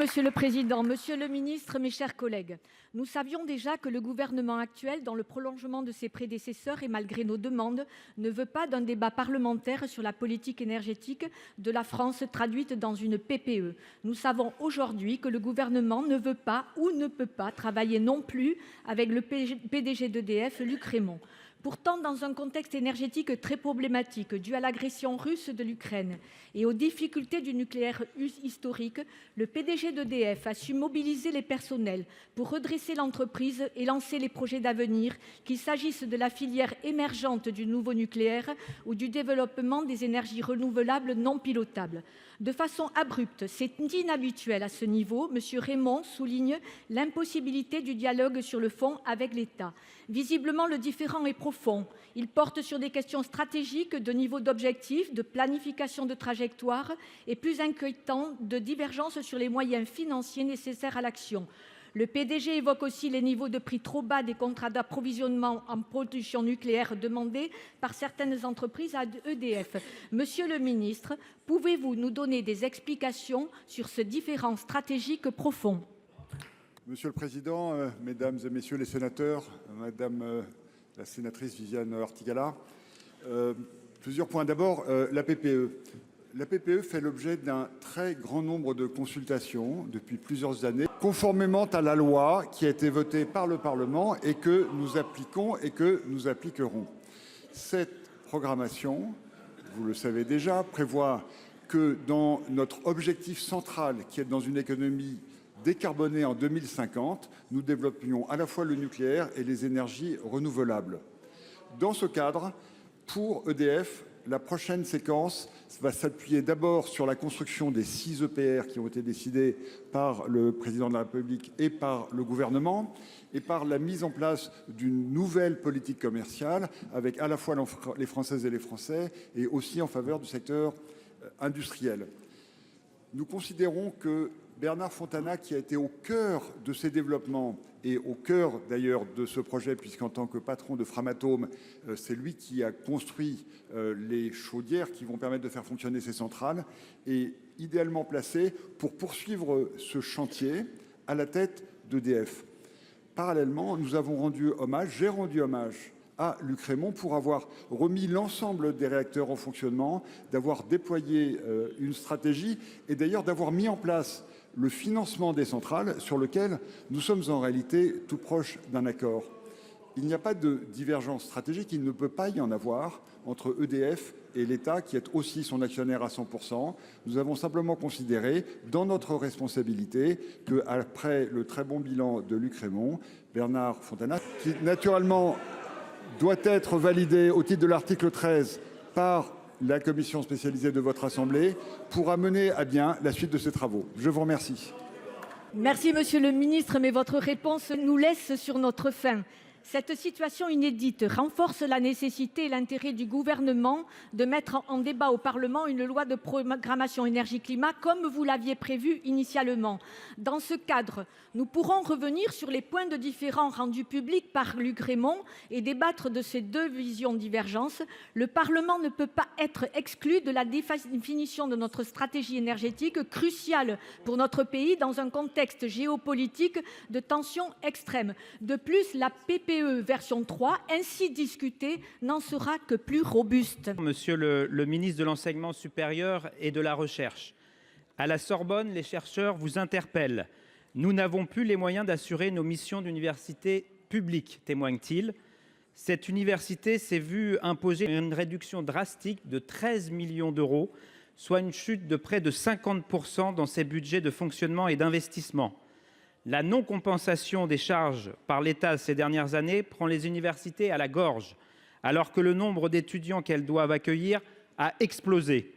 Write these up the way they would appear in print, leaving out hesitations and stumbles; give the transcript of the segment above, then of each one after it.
Monsieur le Président, Monsieur le Ministre, mes chers collègues, nous savions déjà que le gouvernement actuel, dans le prolongement de ses prédécesseurs et malgré nos demandes, ne veut pas d'un débat parlementaire sur la politique énergétique de la France traduite dans une PPE. Nous savons aujourd'hui que le gouvernement ne veut pas ou ne peut pas travailler non plus avec le PDG d'EDF, Luc Rémont. Pourtant, dans un contexte énergétique très problématique dû à l'agression russe de l'Ukraine et aux difficultés du nucléaire historique, le PDG d'EDF a su mobiliser les personnels pour redresser l'entreprise et lancer les projets d'avenir, qu'il s'agisse de la filière émergente du nouveau nucléaire ou du développement des énergies renouvelables non pilotables. De façon abrupte, c'est inhabituel à ce niveau, M. Rémont souligne l'impossibilité du dialogue sur le fond avec l'État. Visiblement, le différend est profond. Il porte sur des questions stratégiques, de niveau d'objectifs, de planification de trajectoire et, plus inquiétant, de divergence sur les moyens financiers nécessaires à l'action. Le PDG évoque aussi les niveaux de prix trop bas des contrats d'approvisionnement en production nucléaire demandés par certaines entreprises à EDF. Monsieur le ministre, pouvez-vous nous donner des explications sur ce différend stratégique profond ? Monsieur le Président, Mesdames et Messieurs les sénateurs, Madame la sénatrice Viviane Artigalas, plusieurs points. D'abord, la PPE. La PPE fait l'objet d'un très grand nombre de consultations depuis plusieurs années, conformément à la loi qui a été votée par le Parlement et que nous appliquons et que nous appliquerons. Cette programmation, vous le savez déjà, prévoit que dans notre objectif central, qui est dans une économie décarbonée en 2050, nous développions à la fois le nucléaire et les énergies renouvelables. Dans ce cadre, pour EDF, la prochaine séquence va s'appuyer d'abord sur la construction des 6 EPR qui ont été décidés par le président de la République et par le gouvernement et par la mise en place d'une nouvelle politique commerciale avec à la fois les Françaises et les Français et aussi en faveur du secteur industriel. Nous considérons que Bernard Fontana, qui a été au cœur de ces développements et au cœur d'ailleurs de ce projet, puisqu'en tant que patron de Framatome, c'est lui qui a construit les chaudières qui vont permettre de faire fonctionner ces centrales, est idéalement placé pour poursuivre ce chantier à la tête d'EDF. Parallèlement, nous avons rendu hommage, j'ai rendu hommage à Luc Rémont pour avoir remis l'ensemble des réacteurs en fonctionnement, d'avoir déployé une stratégie et d'ailleurs d'avoir mis en place le financement des centrales sur lequel nous sommes en réalité tout proches d'un accord. Il n'y a pas de divergence stratégique, il ne peut pas y en avoir entre EDF et l'État qui est aussi son actionnaire à 100%. Nous avons simplement considéré, dans notre responsabilité, qu'après le très bon bilan de Luc Rémont, Bernard Fontana, qui naturellement doit être validé au titre de l'article 13 par la commission spécialisée de votre Assemblée, pourra mener à bien la suite de ces travaux. Je vous remercie. Merci, Monsieur le Ministre, mais votre réponse nous laisse sur notre faim. Cette situation inédite renforce la nécessité et l'intérêt du gouvernement de mettre en débat au Parlement une loi de programmation énergie-climat comme vous l'aviez prévu initialement. Dans ce cadre, nous pourrons revenir sur les points de différend rendus publics par Luc Rémont et débattre de ces deux visions divergentes. Le Parlement ne peut pas être exclu de la définition de notre stratégie énergétique cruciale pour notre pays dans un contexte géopolitique de tensions extrêmes. De plus, la PPE version 3, ainsi discutée, n'en sera que plus robuste. Monsieur le ministre de l'Enseignement supérieur et de la Recherche, à la Sorbonne, les chercheurs vous interpellent. Nous n'avons plus les moyens d'assurer nos missions d'université publique, témoigne-t-il. Cette université s'est vue imposer une réduction drastique de 13 millions d'euros, soit une chute de près de 50% dans ses budgets de fonctionnement et d'investissement. La non-compensation des charges par l'État ces dernières années prend les universités à la gorge, alors que le nombre d'étudiants qu'elles doivent accueillir a explosé.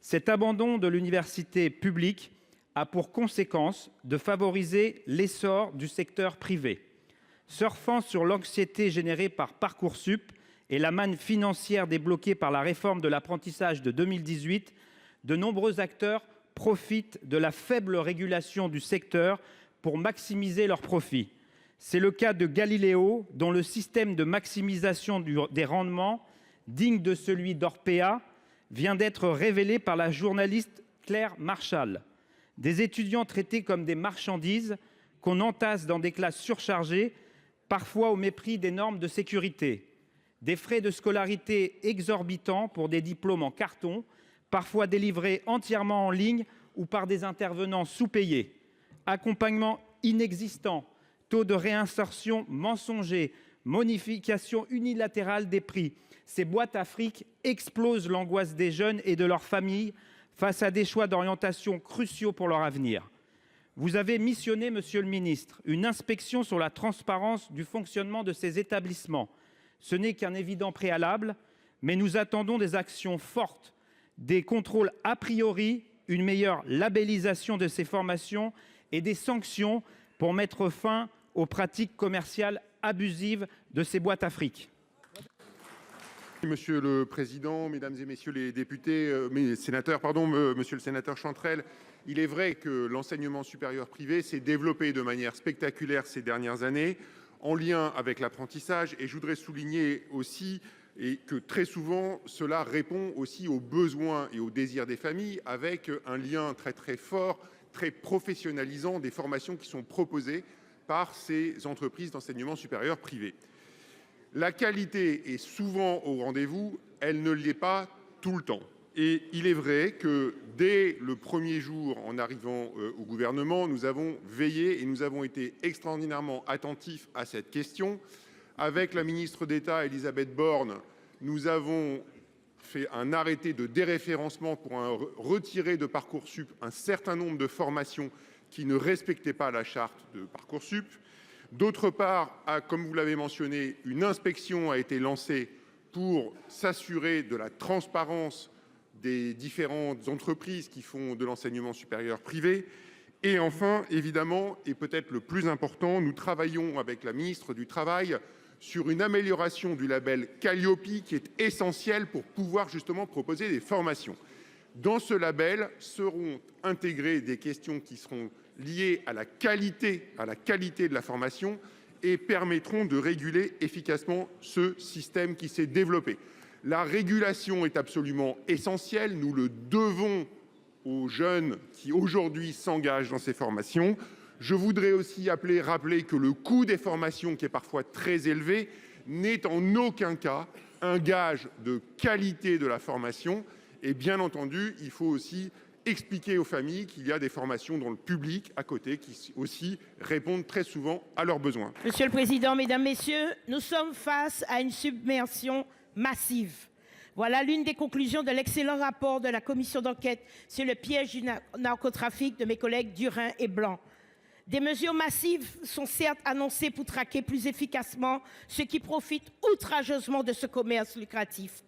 Cet abandon de l'université publique a pour conséquence de favoriser l'essor du secteur privé. Surfant sur l'anxiété générée par Parcoursup et la manne financière débloquée par la réforme de l'apprentissage de 2018, de nombreux acteurs profitent de la faible régulation du secteur pour maximiser leurs profits. C'est le cas de Galileo, dont le système de maximisation des rendements, digne de celui d'Orpea, vient d'être révélé par la journaliste Claire Marchal. Des étudiants traités comme des marchandises qu'on entasse dans des classes surchargées, parfois au mépris des normes de sécurité. Des frais de scolarité exorbitants pour des diplômes en carton, parfois délivrés entièrement en ligne ou par des intervenants sous-payés. Accompagnement inexistant, taux de réinsertion mensonger, modification unilatérale des prix. Ces boîtes à fric explosent l'angoisse des jeunes et de leurs familles face à des choix d'orientation cruciaux pour leur avenir. Vous avez missionné, monsieur le ministre, une inspection sur la transparence du fonctionnement de ces établissements. Ce n'est qu'un évident préalable, mais nous attendons des actions fortes, des contrôles a priori, une meilleure labellisation de ces formations et des sanctions pour mettre fin aux pratiques commerciales abusives de ces boîtes à fric. Monsieur le Président, Mesdames et Messieurs les députés, sénateurs, Monsieur le sénateur Chantrel, il est vrai que l'enseignement supérieur privé s'est développé de manière spectaculaire ces dernières années, en lien avec l'apprentissage. Et je voudrais souligner aussi que très souvent, cela répond aussi aux besoins et aux désirs des familles, avec un lien très très fort, très professionnalisant des formations qui sont proposées par ces entreprises d'enseignement supérieur privé. La qualité est souvent au rendez-vous, elle ne l'est pas tout le temps. Et il est vrai que dès le premier jour en arrivant au gouvernement, nous avons veillé et nous avons été extraordinairement attentifs à cette question. Avec la ministre d'État Elisabeth Borne, nous avons fait un arrêté de déréférencement pour retirer de Parcoursup un certain nombre de formations qui ne respectaient pas la charte de Parcoursup. D'autre part, comme vous l'avez mentionné, une inspection a été lancée pour s'assurer de la transparence des différentes entreprises qui font de l'enseignement supérieur privé. Et enfin, évidemment, et peut-être le plus important, nous travaillons avec la ministre du Travail sur une amélioration du label Qualiopi qui est essentiel pour pouvoir justement proposer des formations. Dans ce label seront intégrées des questions qui seront liées à la qualité de la formation et permettront de réguler efficacement ce système qui s'est développé. La régulation est absolument essentielle, nous le devons aux jeunes qui aujourd'hui s'engagent dans ces formations. Je voudrais aussi rappeler que le coût des formations, qui est parfois très élevé, n'est en aucun cas un gage de qualité de la formation. Et bien entendu, il faut aussi expliquer aux familles qu'il y a des formations dans le public à côté qui aussi répondent très souvent à leurs besoins. Monsieur le Président, Mesdames, Messieurs, nous sommes face à une submersion massive. Voilà l'une des conclusions de l'excellent rapport de la commission d'enquête sur le piège du narcotrafic de mes collègues Durin et Blanc. Des mesures massives sont certes annoncées pour traquer plus efficacement ceux qui profitent outrageusement de ce commerce lucratif.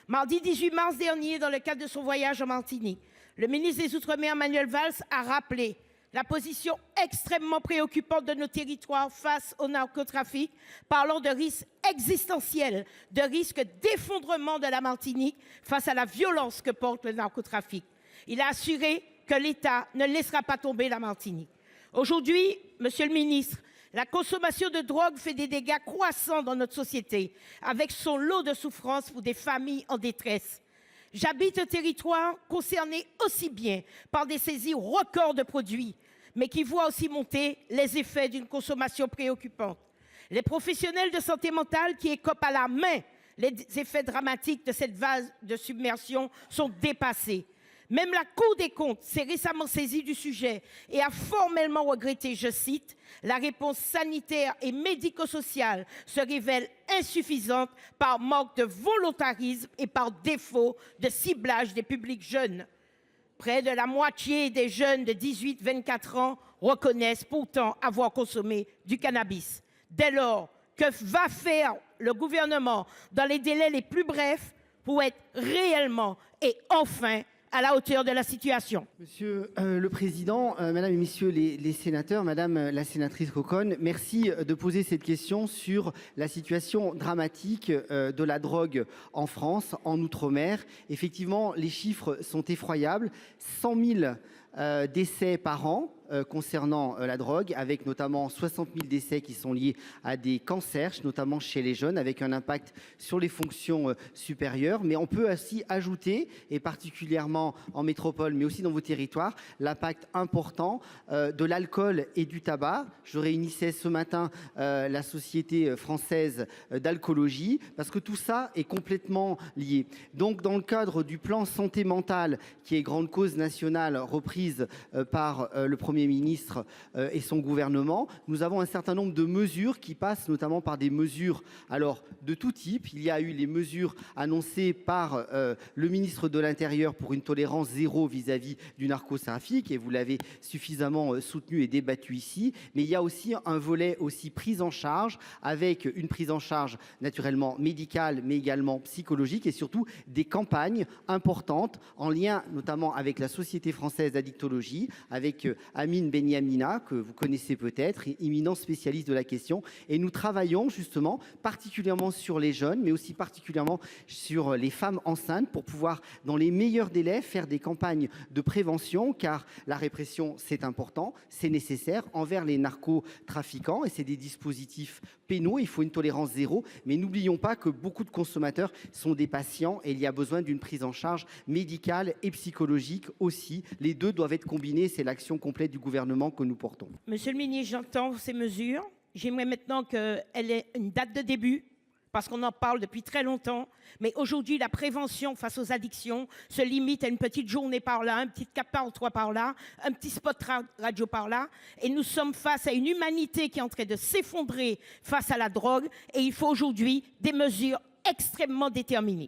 Mardi 18 mars dernier, dans le cadre de son voyage en Martinique, le ministre des Outre-mer, Manuel Valls, a rappelé la position extrêmement préoccupante de nos territoires face au narcotrafic, parlant de risques existentiels, de risques d'effondrement de la Martinique face à la violence que porte le narcotrafic. Il a assuré que l'État ne laissera pas tomber la Martinique. Aujourd'hui, Monsieur le ministre, la consommation de drogue fait des dégâts croissants dans notre société, avec son lot de souffrances pour des familles en détresse. J'habite un territoire concerné aussi bien par des saisies records de produits, mais qui voit aussi monter les effets d'une consommation préoccupante. Les professionnels de santé mentale qui écopent à la main les effets dramatiques de cette vague de submersion sont dépassés. Même la Cour des comptes s'est récemment saisie du sujet et a formellement regretté, je cite, « la réponse sanitaire et médico-sociale se révèle insuffisante par manque de volontarisme et par défaut de ciblage des publics jeunes ». Près de la moitié des jeunes de 18-24 ans reconnaissent pourtant avoir consommé du cannabis. Dès lors, que va faire le gouvernement dans les délais les plus brefs pour être réellement et enfin à la hauteur de la situation? Monsieur le Président, Mesdames et Messieurs les sénateurs, Madame la sénatrice Conconne, merci de poser cette question sur la situation dramatique de la drogue en France, en Outre-mer. Effectivement, les chiffres sont effroyables. 100 000 décès par an concernant la drogue, avec notamment 60 000 décès qui sont liés à des cancers, notamment chez les jeunes, avec un impact sur les fonctions supérieures. Mais on peut aussi ajouter, et particulièrement en métropole, mais aussi dans vos territoires, l'impact important de l'alcool et du tabac. Je réunissais ce matin la Société française d'alcoolologie, parce que tout ça est complètement lié. Donc, dans le cadre du plan santé mentale, qui est grande cause nationale reprise par le Premier ministre et son gouvernement, nous avons un certain nombre de mesures qui passent notamment par des mesures alors de tout type. Il y a eu les mesures annoncées par le ministre de l'Intérieur pour une tolérance zéro vis-à-vis du narcotrafic, et vous l'avez suffisamment soutenu et débattu ici. Mais il y a aussi un volet aussi prise en charge, avec une prise en charge naturellement médicale, mais également psychologique, et surtout des campagnes importantes en lien notamment avec la Société française d'addictologie, avec Amine Benyamina, que vous connaissez peut-être, éminent spécialiste de la question. Et nous travaillons justement particulièrement sur les jeunes, mais aussi particulièrement sur les femmes enceintes, pour pouvoir, dans les meilleurs délais, faire des campagnes de prévention, car la répression, c'est important, c'est nécessaire envers les narcotrafiquants, et c'est des dispositifs pénaux. Il faut une tolérance zéro, mais n'oublions pas que beaucoup de consommateurs sont des patients, et il y a besoin d'une prise en charge médicale et psychologique aussi. Les deux doivent être combinés, c'est l'action complète du gouvernement que nous portons. Monsieur le ministre, j'entends ces mesures. J'aimerais maintenant qu'elle ait une date de début, parce qu'on en parle depuis très longtemps. Mais aujourd'hui, la prévention face aux addictions se limite à une petite journée par là, un petit cap par 3 par là, un petit spot radio par là. Et nous sommes face à une humanité qui est en train de s'effondrer face à la drogue. Et il faut aujourd'hui des mesures extrêmement déterminées.